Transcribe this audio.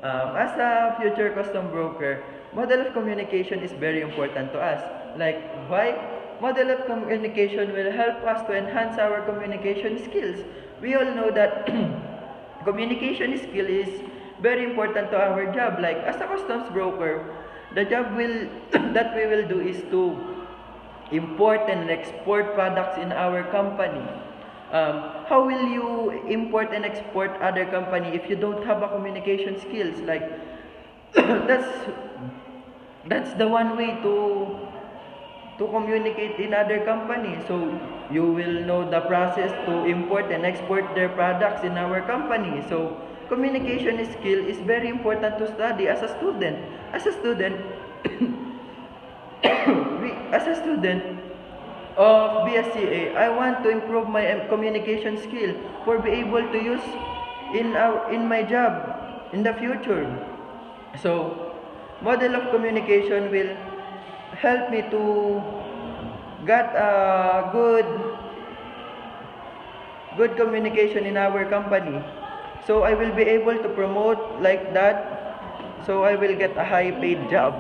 As a future custom broker, model of communication is very important to us. Like, why? Model of communication will help us to enhance our communication skills. We all know that communication skill is very important to our job. Like, as a customs broker, the job will that we will do is to import and export products in our company. How will you import and export other company if you don't have a communication skills? Like, that's that's the one way to communicate in other company. So you will know the process to import and export their products in our company. So communication skill is very important to study as a student. As a student, as a student of BSCA, I want to improve my communication skill for be able to use in my job in the future. So, model of communication will help me to get a good communication in our company. So I will be able to promote like that. So I will get a high paid job.